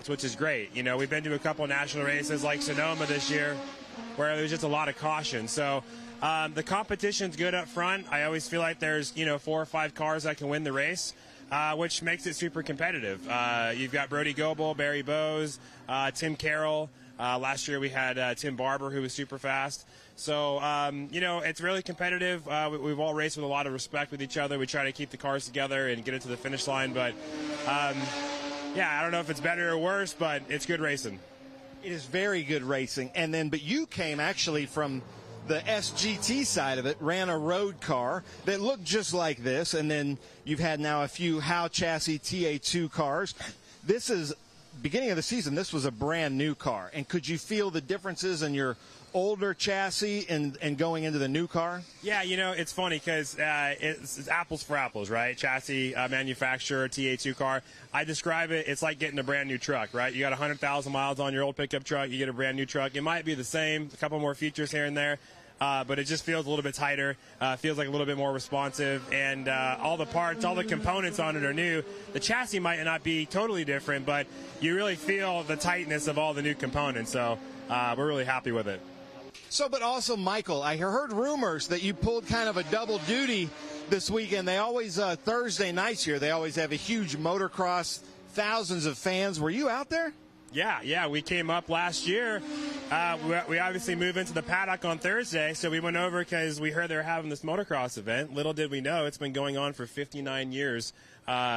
which is great. You know, we've been to a couple national races like Sonoma this year where there's just a lot of caution. So the competition's good up front. I always feel like there's, 4 or 5 cars that can win the race, which makes it super competitive. You've got Brody Goebel, Barry Bowes, Tim Carroll. Last year we had Tim Barber, who was super fast. So, it's really competitive. We've all raced with a lot of respect with each other. We try to keep the cars together and get it to the finish line. But, I don't know if it's better or worse, but it's good racing. It is very good racing. But you came actually from the SGT side of it, ran a road car that looked just like this. And then you've had now a few Howe chassis TA2 cars. This is beginning of the season. This was a brand new car. And could you feel the differences in your older chassis and going into the new car? Yeah, it's funny because it's apples for apples, right? Chassis manufacturer, TA2 car. I describe it's like getting a brand new truck, right? You got 100,000 miles on your old pickup truck, you get a brand new truck. It might be the same, a couple more features here and there, but it just feels a little bit tighter, feels like a little bit more responsive, and all the parts, all the components on it are new. The chassis might not be totally different, but you really feel the tightness of all the new components, so we're really happy with it. So, but also, Michael, I heard rumors that you pulled kind of a double duty this weekend. They always, Thursday nights here, they always have a huge motocross, thousands of fans. Were you out there? Yeah, we came up last year. We obviously moved into the paddock on Thursday, so we went over because we heard they were having this motocross event. Little did we know, it's been going on for 59 years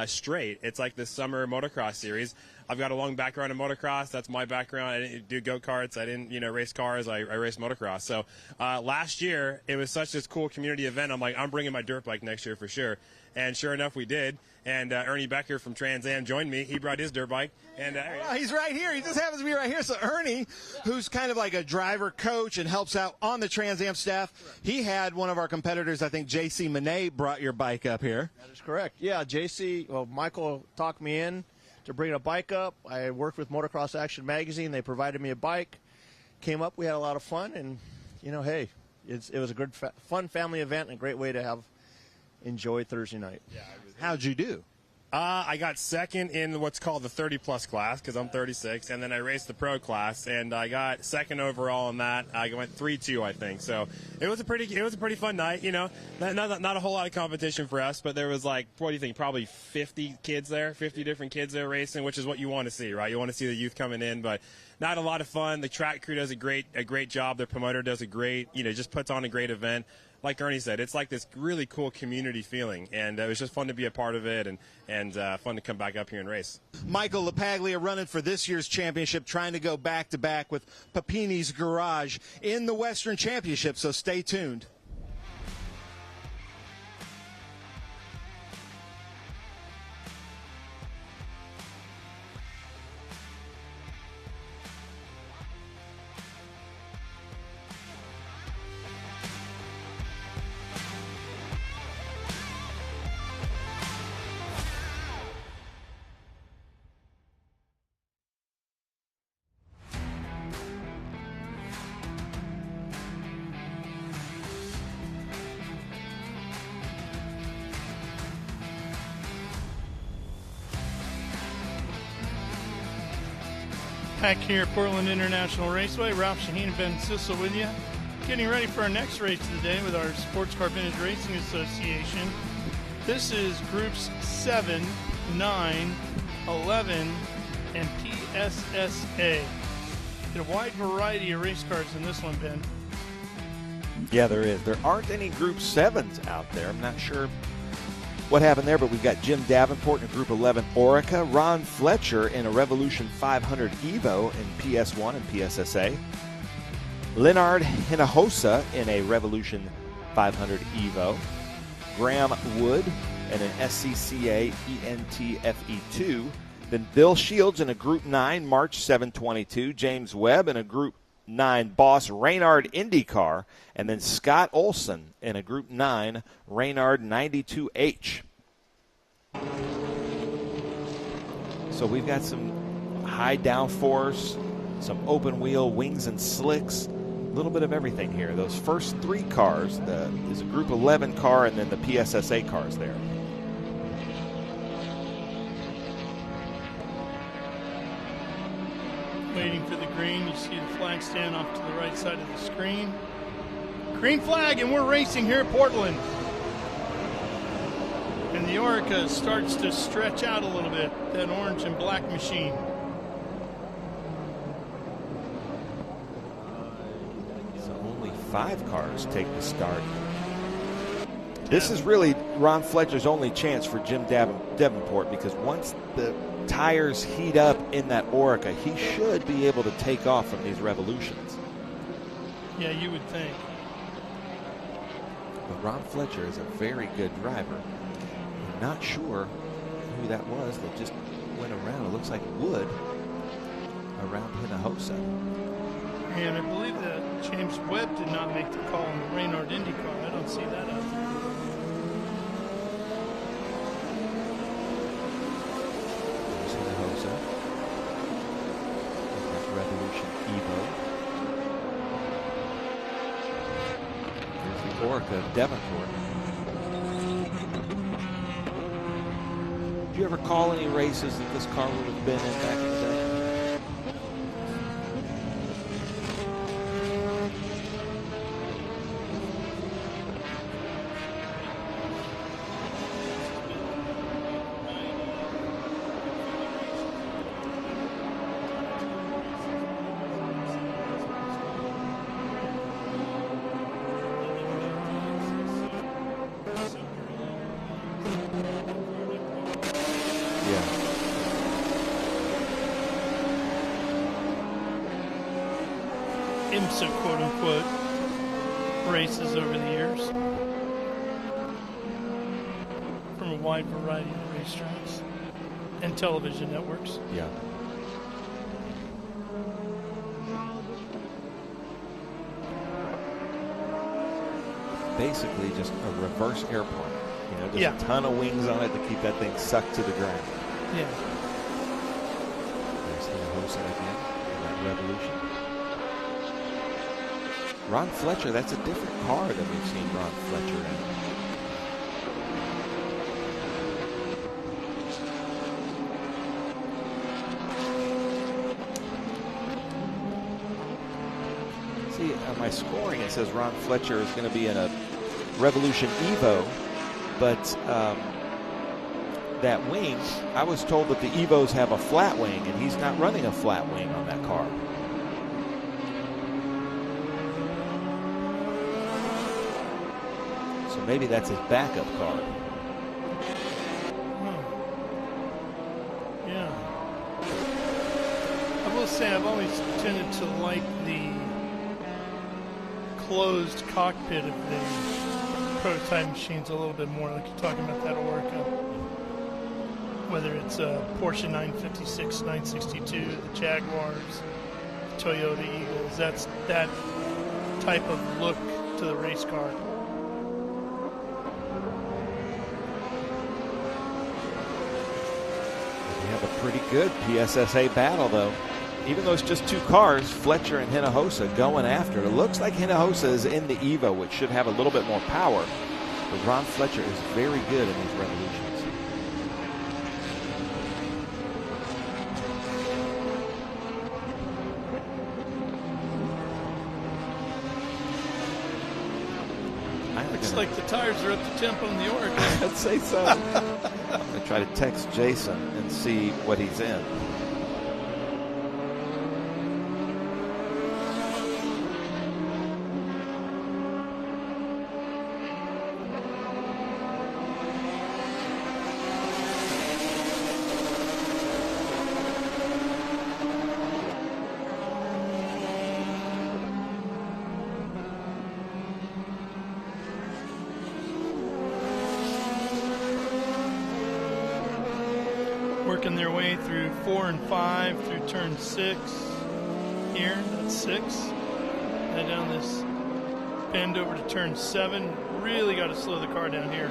straight. It's like this summer motocross series. I've got a long background in motocross. That's my background. I didn't do go-karts. I didn't, race cars. I raced motocross. So last year, it was such this cool community event. I'm like, I'm bringing my dirt bike next year for sure. And sure enough, we did. And Ernie Becker from Trans Am joined me. He brought his dirt bike. And he's right here. He just happens to be right here. So Ernie, who's kind of like a driver coach and helps out on the Trans Am staff, he had one of our competitors, I think JC Monet, brought your bike up here. That is correct. Yeah, Michael talked me in to bring a bike up. I worked with Motocross Action Magazine. They provided me a bike. Came up, we had a lot of fun, and, hey, it was a good, fun family event and a great way to enjoy Thursday night. Yeah, how'd you do? I got second in what's called the 30-plus class because I'm 36, and then I raced the pro class, and I got second overall in that. I went 3-2, I think. So it was a pretty fun night. Not a whole lot of competition for us, but there was what do you think? Probably 50 kids there, 50 different kids there racing, which is what you want to see, right? You want to see the youth coming in, but not a lot of fun. The track crew does a great job. Their promoter does a great, just puts on a great event. Like Ernie said, it's like this really cool community feeling, and it was just fun to be a part of it and fun to come back up here and race. Michael LaPaglia running for this year's championship, trying to go back-to-back with Papini's Garage in the Western Championship, so stay tuned. Back here at Portland International Raceway, Ralph Shaheen and Ben Sissel with you. Getting ready for our next race of the day with our Sports Car Vintage Racing Association. This is Groups 7, 9, 11, and PSSA. Get a wide variety of race cars in this one, Ben. Yeah, there is. There aren't any Group 7s out there. I'm not sure what happened there, but we've got Jim Davenport in a Group 11 Orica, Ron Fletcher in a Revolution 500 Evo in PS1 and PSSA, Leonard Hinojosa in a Revolution 500 Evo, Graham Wood in an SCCA ENT-FE2, then Bill Shields in a Group 9 March 722, James Webb in a Group 9 Boss Reynard IndyCar, and then Scott Olson in a Group 9 Reynard 92H. So we've got some high downforce, some open wheel, wings and slicks, a little bit of everything here. Those first 3 cars, there's a Group 11 car and then the PSSA cars there. waiting for the green. You see the flag stand off to the right side of the screen. Green flag, and we're racing here at Portland. And the Orica starts to stretch out a little bit, that orange and black machine. So only 5 cars take the start. This is really Ron Fletcher's only chance for Jim Davenport, because once the tires heat up in that Orica, he should be able to take off from these revolutions. Yeah, you would think. But Ron Fletcher is a very good driver. I'm not sure who that was that just went around. It looks like Wood around Hinojosa. And I believe that James Webb did not make the call in the Reynard IndyCar. I don't see that out there. There's Hinojosa. There's Revolution Evo. There's the Orica Davenport. Do you ever call any races that this car would have been in back in the day? IMSA, quote-unquote, races over the years from a wide variety of racetracks and television networks. Yeah. Basically just a reverse airplane. You know, just a ton of wings on it to keep that thing sucked to the ground. Yeah. There's Hinojosa again in that Revolution. Ron Fletcher, that's a different car than we've seen Ron Fletcher in. See, on my scoring, it says Ron Fletcher is going to be in a Revolution Evo, but that wing, I was told that the Evos have a flat wing, and he's not running a flat wing on that car. So maybe that's his backup car. Yeah. I will say I've always tended to like the closed cockpit of the prototype machines a little bit more, like you're talking about that Orica. Whether it's a Porsche 956, 962, the Jaguars, the Toyota Eagles, that's that type of look to the race car. They have a pretty good PSSA battle, though. Even though it's just 2 cars, Fletcher and Hinojosa going after it. It looks like Hinojosa is in the Evo, which should have a little bit more power. But Ron Fletcher is very good in these revolutions. Looks like the tires are up to temp on the Orica. I'd say so. I'm going to try to text Jason and see what he's in. Working their way through 4 and 5 through turn 6 here. That's 6. Head down this bend over to turn 7. Really got to slow the car down here.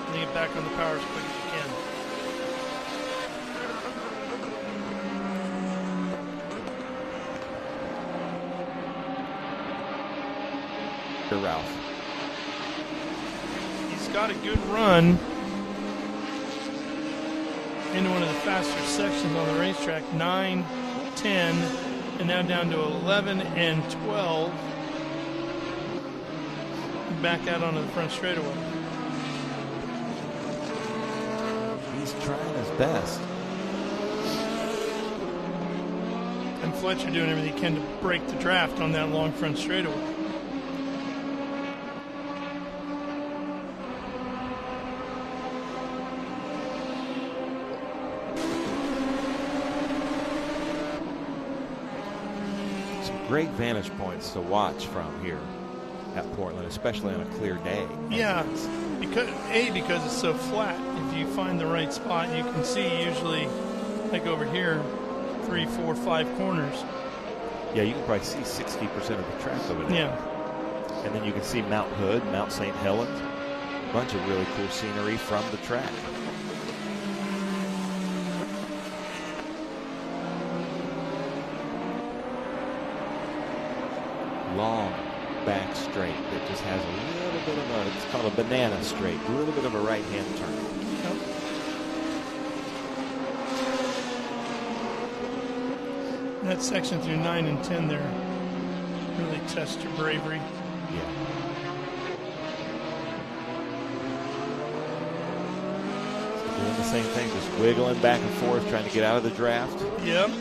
And get back on the power as quick as you can. To Ralph. He's got a good run. into one of the faster sections on the racetrack, 9, 10, and now down to 11 and 12. Back out onto the front straightaway. He's trying his best. And Fletcher doing everything he can to break the draft on that long front straightaway. Great vantage points to watch from here at Portland, especially on a clear day. Yeah, because it's so flat. If you find the right spot, you can see usually, like over here, 3, 4, 5 corners. Yeah, you can probably see 60% of the track over there. Yeah. And then you can see Mount Hood, Mount St. Helens, a bunch of really cool scenery from the track. Long back straight that just has a little bit of a, it's called a banana straight, a little bit of a right-hand turn. Yep. That section through 9 and 10 there really tests your bravery. Yeah. So doing the same thing, just wiggling back and forth, trying to get out of the draft. Yep.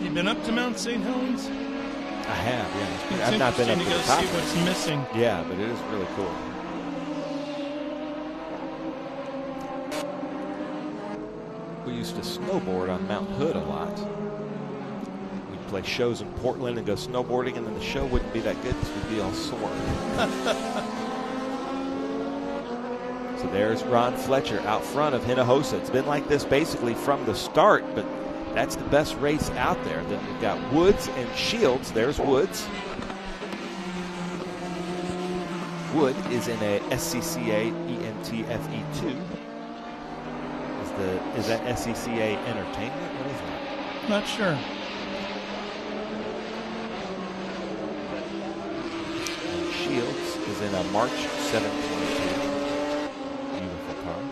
You been up to Mount St. Helens? I have, yeah. It's I've not been up interesting to to go the top. see what's missing. Yeah, but it is really cool. We used to snowboard on Mount Hood a lot. We'd play shows in Portland and go snowboarding, and then the show wouldn't be that good because we'd be all sore. So there's Ron Fletcher out front of Hinojosa. It's been like this basically from the start, but that's the best race out there. Then we've got Woods and Shields. There's Woods. Wood is in a SCCA ENTFE2. Is that SCCA Entertainment? What is that? Not sure. And Shields is in a March 722. Beautiful car.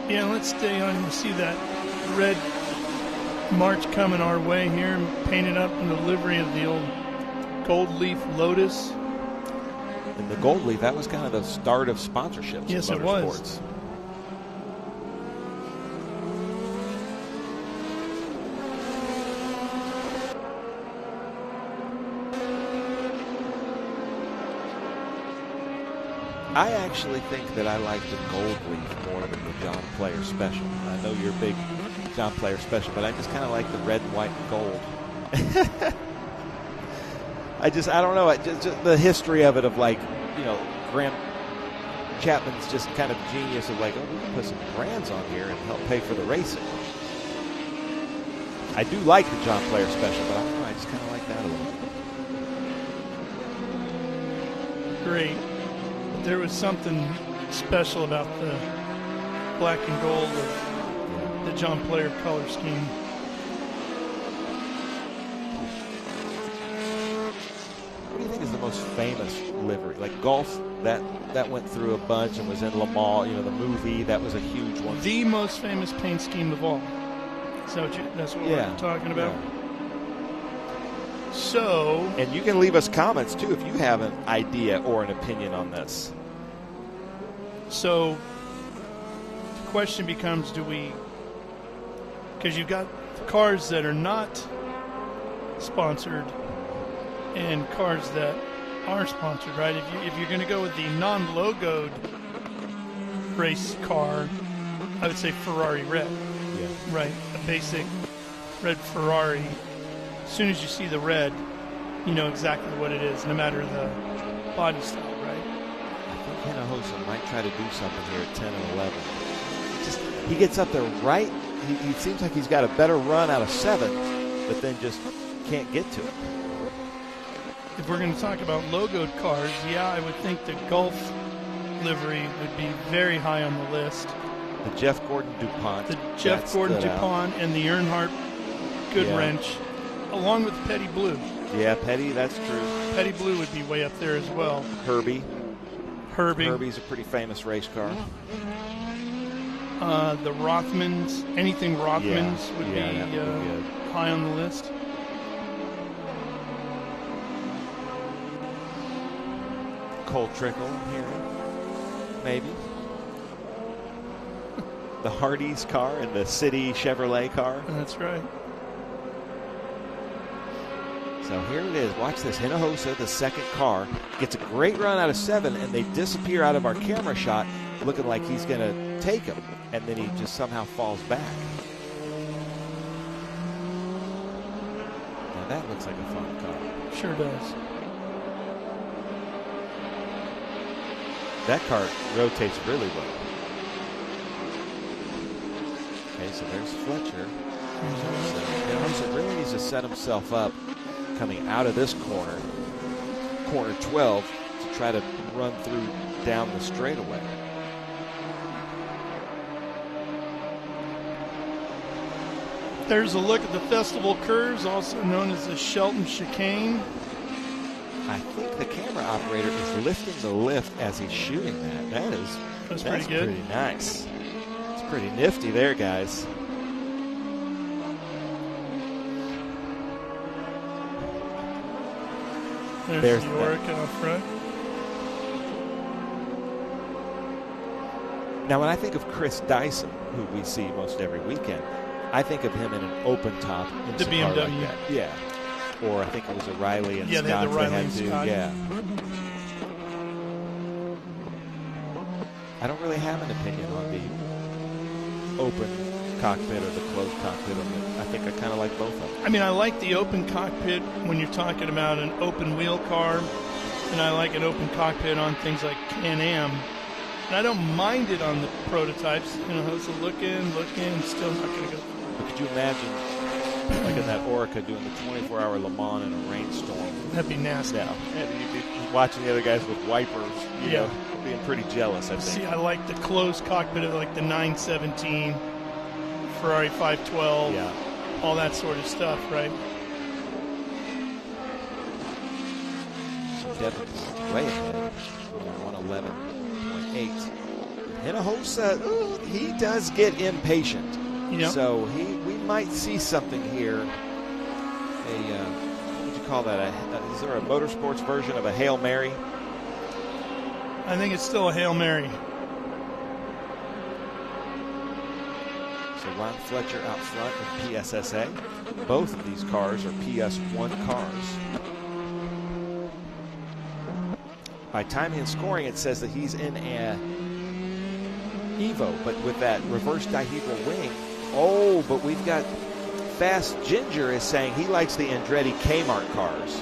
Yeah, let's stay on. You see that red march coming our way here, painted up in the livery of the old gold leaf Lotus. And the gold leaf, that was kind of the start of sponsorships. Yes, in it motorsports. was. I actually think that I like the gold leaf more than the John Player Special. I know you're a big John Player Special, but I just kind of like the red, white, and gold. I don't know. Just the history of it, of like, you know, Graham Chapman's just kind of genius of like, oh, we can put some brands on here and help pay for the racing. I do like the John Player Special, but I don't know. I just kind of like that a little. Great. There was something special about the black and gold of the John Player color scheme. What do you think is the most famous livery? Like golf, that went through a bunch and was in Le Mans, you know, the movie, that was a huge one. The most famous paint scheme of all. That's what we're talking about? Yeah. So, and you can leave us comments too if you have an idea or an opinion on this. So the question becomes, because you've got cars that are not sponsored and cars that are sponsored, right? If you're going to go with the non-logoed race car, I would say Ferrari red. Yeah. Right, a basic red Ferrari. As soon as you see the red, you know exactly what it is, no matter the body style, right? I think Hinojosa might try to do something here at 10 and 11. He gets up there right. He seems like he's got a better run out of 7, but then just can't get to it. If we're going to talk about logoed cars, yeah, I would think the Gulf livery would be very high on the list. The Jeff Gordon DuPont. The Jeff Gordon DuPont and the Earnhart Good Wrench, along with Petty Blue. Yeah, Petty, that's true. Petty Blue would be way up there as well. Herbie. Herbie. Herbie's a pretty famous race car. The Rothmans, anything Rothmans would be high on the list. Cole Trickle here, maybe. The Hardee's car and the City Chevrolet car. That's right. So here it is. Watch this. Hinojosa, the second car, gets a great run out of 7, and they disappear out of our camera shot, looking like he's going to take him, and then he just somehow falls back. Now that looks like a fun car. Sure does. That car rotates really well. Okay, so there's Fletcher. So really needs to set himself up coming out of this corner, corner 12, to try to run through down the straightaway. There's a look at the festival curves, also known as the Shelton Chicane. I think the camera operator is lifting the lift as he's shooting that. That's pretty good. Pretty nice. It's pretty nifty there, guys. There's the Orica up front. Now, when I think of Chris Dyson, who we see most every weekend, I think of him in an open top. The BMW. Like that. Yeah. Or I think it was a Riley and Scott. They had the Riley and Scott. Yeah. I don't really have an opinion on the open cockpit or the closed cockpit. I think I kind of like both of them. I mean, I like the open cockpit when you're talking about an open wheel car, and I like an open cockpit on things like Can-Am. And I don't mind it on the prototypes. You know, so look in, still not going to go. But could you imagine, like in that Orica, doing the 24-hour Le Mans in a rainstorm? That'd be nasty. Yeah. And you'd be watching the other guys with wipers, you know, being pretty jealous, I think. See, I like the closed cockpit of like the 917, Ferrari 512, all that sort of stuff, right? Devin's way ahead, 111.8. Hinojosa, he does get impatient. Yep. So we might see something here. What would you call that? Is there a motorsports version of a Hail Mary? I think it's still a Hail Mary. So Ron Fletcher out front in PSSA. Both of these cars are PS1 cars. By timing and scoring, it says that he's in a Evo, but with that reverse dihedral wing. Oh, but we've got Fast Ginger is saying he likes the Andretti Kmart cars.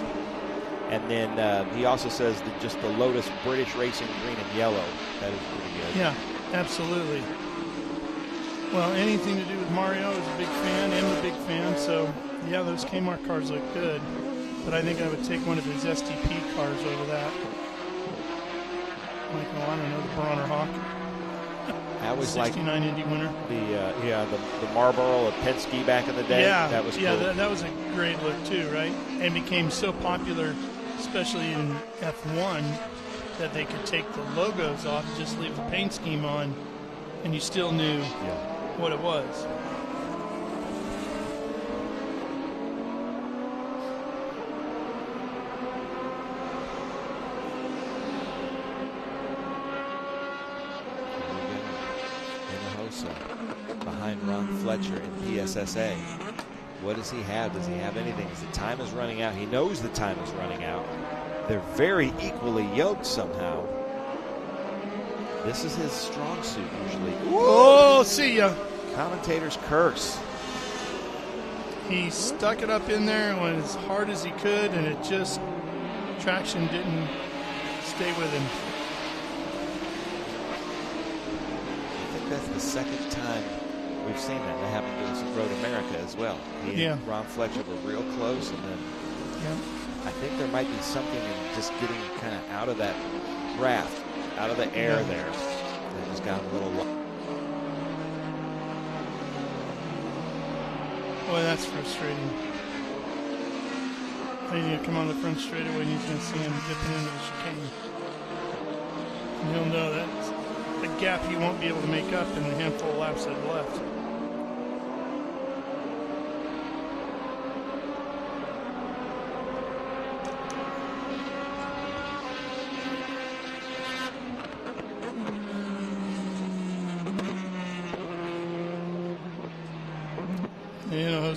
And then he also says that just the Lotus British Racing green and yellow. That is pretty good. Yeah, absolutely. Well, anything to do with Mario is a big fan. I'm a big fan. So, yeah, those Kmart cars look good. But I think I would take one of his STP cars over that. Like, I don't know, the Bronner Hawk. I always 69 Indy winner. The Marlboro of Penske back in the day. Yeah, that was cool. Yeah, that was a great look too, right? And became so popular, especially in F1, that they could take the logos off and just leave the paint scheme on, and you still knew what it was. Behind Ron Fletcher in PSSA. What does he have? Does he have anything? As the time is running out, he knows the time is running out. They're very equally yoked somehow. This is his strong suit usually. Oh, see ya. Commentator's curse. He stuck it up in there and went as hard as he could, and it just, traction didn't stay with him. I think that's the second time We've seen that. That happened to us at Road America as well. He and Ron Fletcher were real close, and then I think there might be something in just getting kind of out of that raft, out of the air there. That just got a little low. Boy, that's frustrating. They need to come on the front straightaway, and he's going to see him dipping into the chicane. And he'll know that's a gap he won't be able to make up in the handful of laps that are left.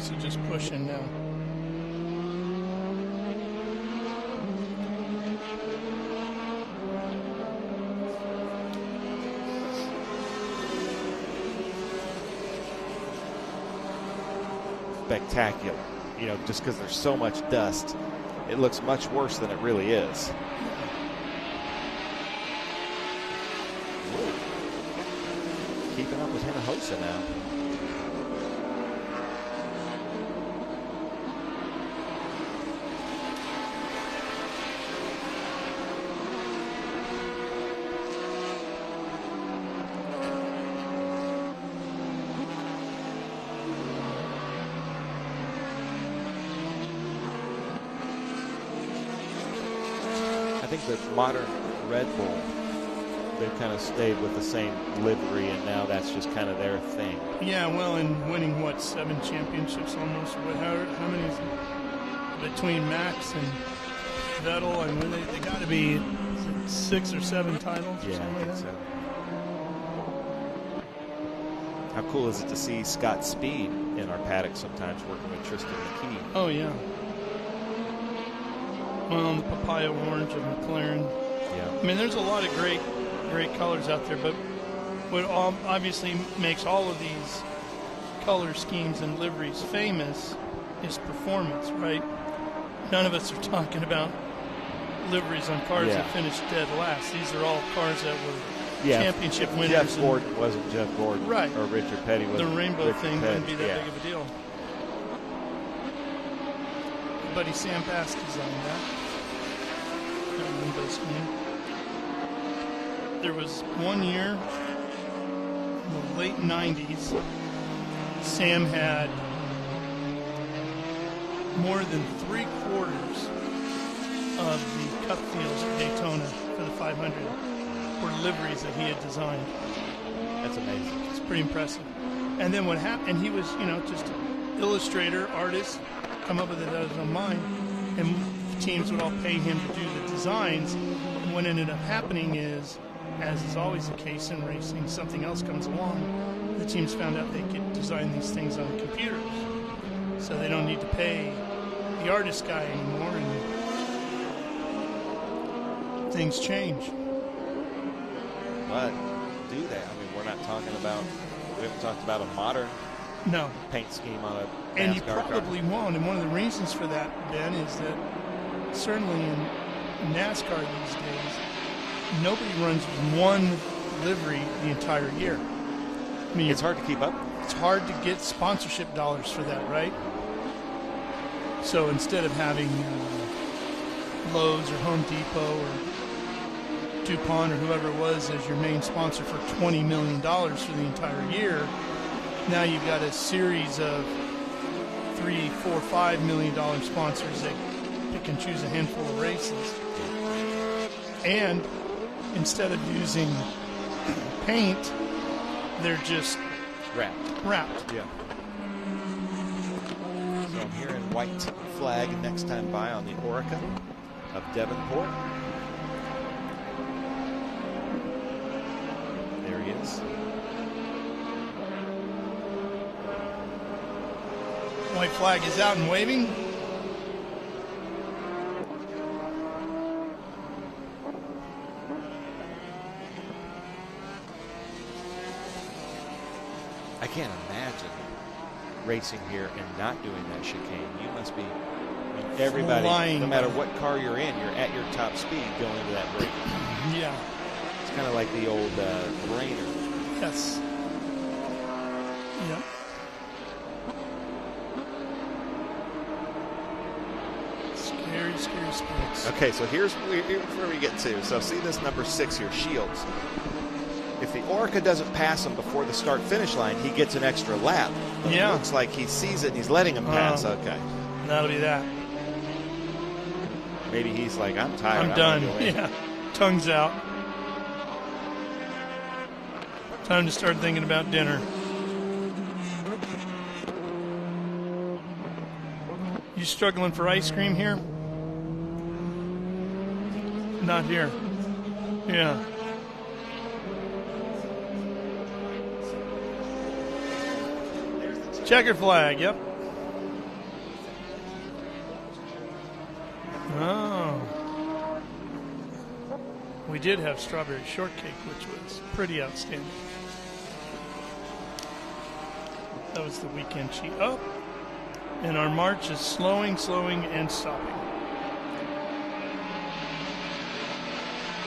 Hoosier just pushing now. Spectacular. You know, just because there's so much dust, it looks much worse than it really is. Whoa. Keeping up with Hankook-shod now. I think the modern Red Bull, they've kind of stayed with the same livery, and now that's just kind of their thing. Yeah, well, and winning, what, 7 championships almost? How many is it? Between Max and Vettel, and they got to be 6 or 7 titles? Yeah, or I think so. How cool is it to see Scott Speed in our paddock sometimes working with Tristan McKee? Oh, yeah. Well, the papaya orange of McLaren. Yeah. I mean, there's a lot of great colors out there, but what obviously makes all of these color schemes and liveries famous is performance, right? None of us are talking about liveries on cars that finished dead last. These are all cars that were championship winners. Jeff Gordon wasn't Jeff Gordon, right? Or Richard Petty was. The rainbow Richard thing Petty. wouldn't be that big of a deal. Buddy Sam Bass designed that rainbow scheme. There was one year in the late 90s, Sam had more than 3/4 of the Cup fields at Daytona for the 500 were liveries that he had designed. That's amazing. It's pretty impressive. And then what happened, and he was, just an illustrator, artist, come up with it out of his own mind, and teams would all pay him to do the designs. And what ended up happening is, as is always the case in racing, something else comes along. The teams found out they could design these things on computers, so they don't need to pay the artist guy anymore, and things change. But do they? I mean, we haven't talked about a modern paint scheme on a NASCAR and you probably car. won't. And one of the reasons for that, Ben, is that certainly in NASCAR these days, nobody runs one livery the entire year. I mean, it's hard to keep up. It's hard to get sponsorship dollars for that, right? So instead of having Lowe's or Home Depot or DuPont or whoever it was as your main sponsor for $20 million for the entire year, now you've got a series of $3, $4, $5 million sponsors that pick and choose a handful of races. And instead of using paint, they're just wrapped. Yeah. So I'm hearing white flag next time by on the Orica of Devonport. There he is. White flag is out and waving. I can't imagine racing here and not doing that chicane. You must be, everybody, flying, no matter what car you're in, you're at your top speed going into that break. Yeah. It's kind of like the old brainer. Yes. Yeah. Scary, scary sports. Okay, so here's where we get to. So see this number 6 here, Shields. If the Orca doesn't pass him before the start-finish line, he gets an extra lap. But Yeah. It looks like he sees it and he's letting him pass. Okay. That'll be that. Maybe he's like, I'm tired. I'm done. gonna go in. Yeah. Tongue's out. Time to start thinking about dinner. You struggling for ice cream here? Not here. Yeah. Checker flag, yep. Oh. We did have strawberry shortcake, which was pretty outstanding. That was the weekend cheat. Oh, and our march is slowing, and stopping.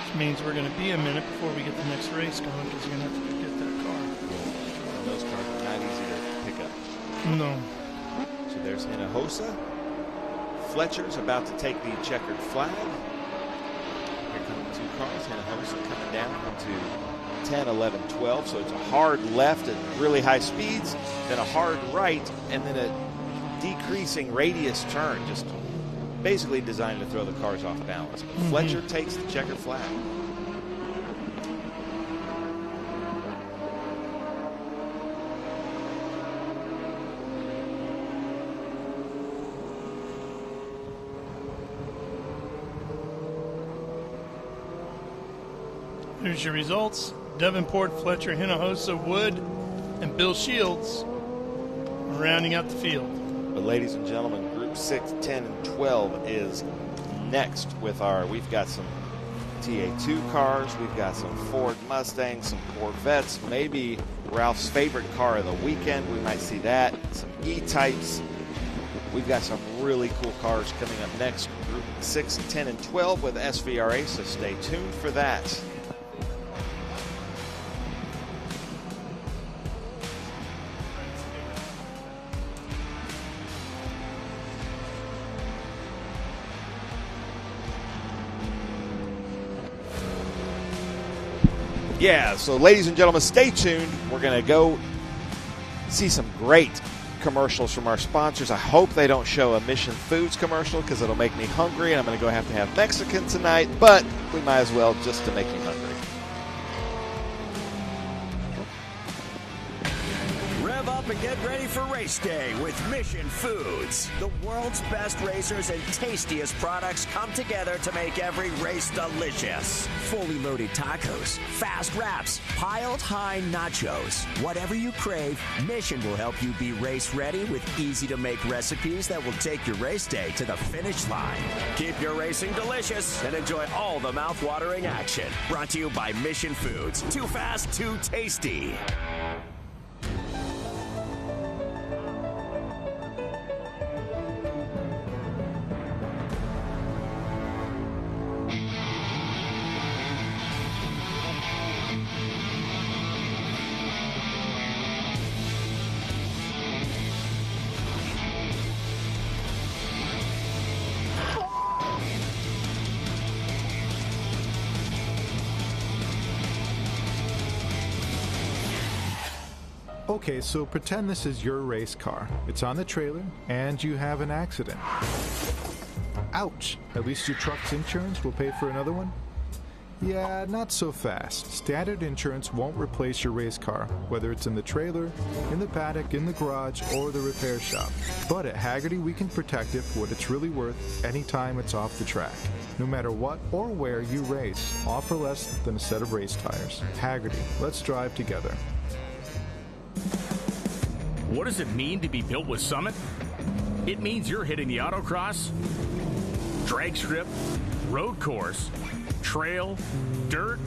Which means we're going to be a minute before we get the next race going because you're going to have to get that car. Those cars are not easy to pick up. No. So there's Hinojosa. Fletcher's about to take the checkered flag. Here come the 2 cars. Hinojosa coming down into 10, 11, 12. So it's a hard left at really high speeds, then a hard right, and then a decreasing radius turn. Just basically designed to throw the cars off balance. But Fletcher takes the checkered flag. Here's your results. Davenport, Fletcher, Hinojosa, Wood, and Bill Shields rounding out the field. But ladies and gentlemen, Group 6, 10, and 12 is next with we've got some TA2 cars, we've got some Ford Mustangs, some Corvettes, maybe Ralph's favorite car of the weekend. We might see that. Some E-types. We've got some really cool cars coming up next. Group 6, 10, and 12 with SVRA, so stay tuned for that. Yeah, so ladies and gentlemen, stay tuned. We're going to go see some great commercials from our sponsors. I hope they don't show a Mission Foods commercial because it'll make me hungry, and I'm going to go have to have Mexican tonight, but we might as well just to make me hungry. Rev up and get ready for race day with Mission Foods. The world's best racers and tastiest products come together to make every race delicious. Fully loaded tacos, fast wraps, piled high nachos. Whatever you crave, Mission will help you be race ready with easy-to-make recipes that will take your race day to the finish line. Keep your racing delicious and enjoy all the mouth-watering action. Brought to you by Mission Foods. Too fast, too tasty. Okay, so pretend this is your race car. It's on the trailer, and you have an accident. Ouch! At least your truck's insurance will pay for another one? Yeah, not so fast. Standard insurance won't replace your race car, whether it's in the trailer, in the paddock, in the garage, or the repair shop. But at Hagerty, we can protect it for what it's really worth anytime it's off the track. No matter what or where you race, offer less than a set of race tires. Hagerty, let's drive together. What does it mean to be built with Summit? It means you're hitting the autocross, drag strip, road course, trail, dirt,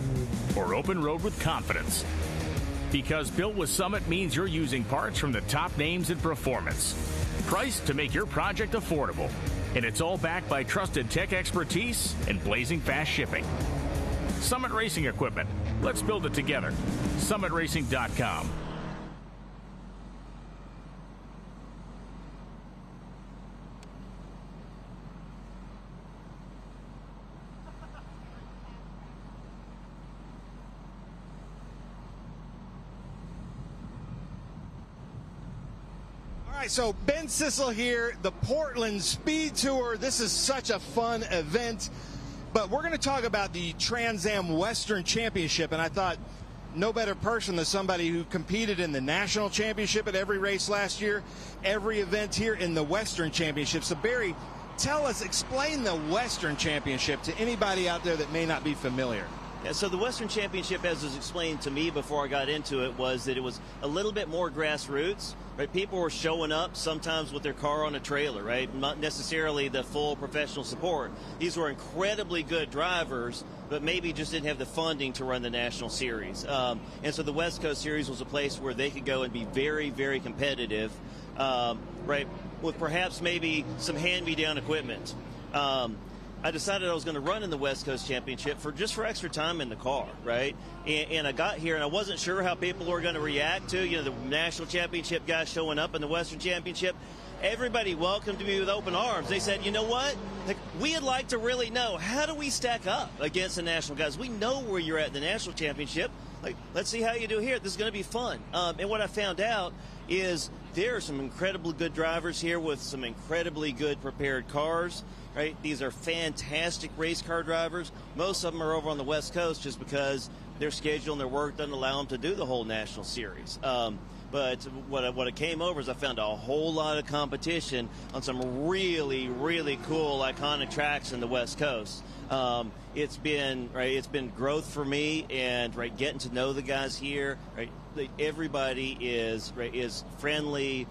or open road with confidence. Because built with Summit means you're using parts from the top names in performance. Priced to make your project affordable. And it's all backed by trusted tech expertise and blazing fast shipping. Summit Racing Equipment. Let's build it together. SummitRacing.com. right, so Ben Sissel here, the Portland Speed Tour. This is such a fun event, but we're going to talk about the Trans Am Western Championship, and I thought no better person than somebody who competed in the National Championship at every race last year, every event here in the Western Championship. So, Barry, explain the Western Championship to anybody out there that may not be familiar. Yeah, so the Western Championship, as was explained to me before I got into it, was that it was a little bit more grassroots, right? People were showing up sometimes with their car on a trailer, right? Not necessarily the full professional support. These were incredibly good drivers, but maybe just didn't have the funding to run the National Series. And so the West Coast Series was a place where they could go and be very, very competitive, right? With perhaps maybe some hand-me-down equipment. I decided I was going to run in the West Coast Championship for extra time in the car, right? And I got here, and I wasn't sure how people were going to react to, the National Championship guys showing up in the Western Championship. Everybody welcomed me with open arms. They said, you know what? We'd like to really know, how do we stack up against the national guys? We know where you're at in the National Championship. Let's see how you do here. This is going to be fun. And what I found out is there are some incredibly good drivers here with some incredibly good prepared cars. Right, these are fantastic race car drivers. Most of them are over on the West Coast just because their schedule and their work doesn't allow them to do the whole National Series. But what I came over is I found a whole lot of competition on some really, really cool, iconic tracks in the West Coast. It's been growth for me, and getting to know the guys here. Right, everybody is friendly.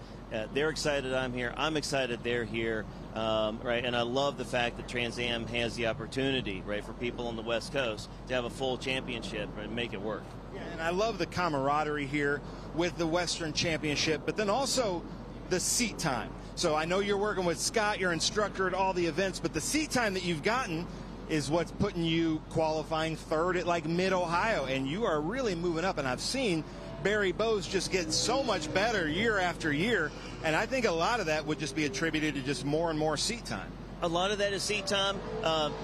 They're excited I'm here. I'm excited they're here. And I love the fact that Trans Am has the opportunity, for people on the West Coast to have a full championship and make it work. Yeah, and I love the camaraderie here with the Western Championship, but then also the seat time. So I know you're working with Scott, your instructor at all the events, but the seat time that you've gotten is what's putting you qualifying third at Mid-Ohio, and you are really moving up, and I've seen Barry Bowes just get so much better year after year, and I think a lot of that would just be attributed to just more and more seat time. A lot of that is seat time.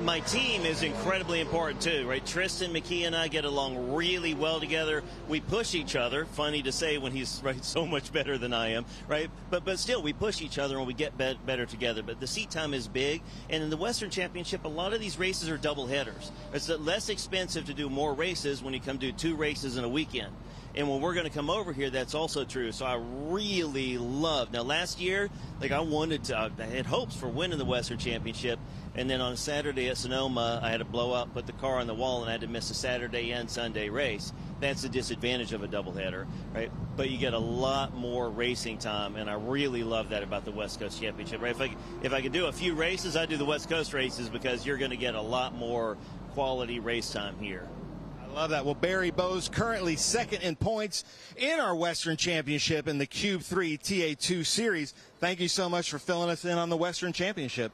My team is incredibly important too, right? Tristan McKee and I get along really well together. We push each other. Funny to say when he's so much better than I am, right? But still, we push each other and we get better together. But the seat time is big. And in the Western Championship, a lot of these races are double headers. It's less expensive to do more races when you come do 2 races in a weekend. And when we're going to come over here, that's also true. So I really love. Now, last year, I had hopes for winning the Western Championship. And then on a Saturday at Sonoma, I had to blow up, put the car on the wall, and I had to miss a Saturday and Sunday race. That's the disadvantage of a doubleheader, right? But you get a lot more racing time, and I really love that about the West Coast Championship, right? If I could do a few races, I'd do the West Coast races because you're going to get a lot more quality race time here. Love that. Well, Barry Bowes currently second in points in our Western Championship in the Cube 3 TA2 Series. Thank you so much for filling us in on the Western Championship.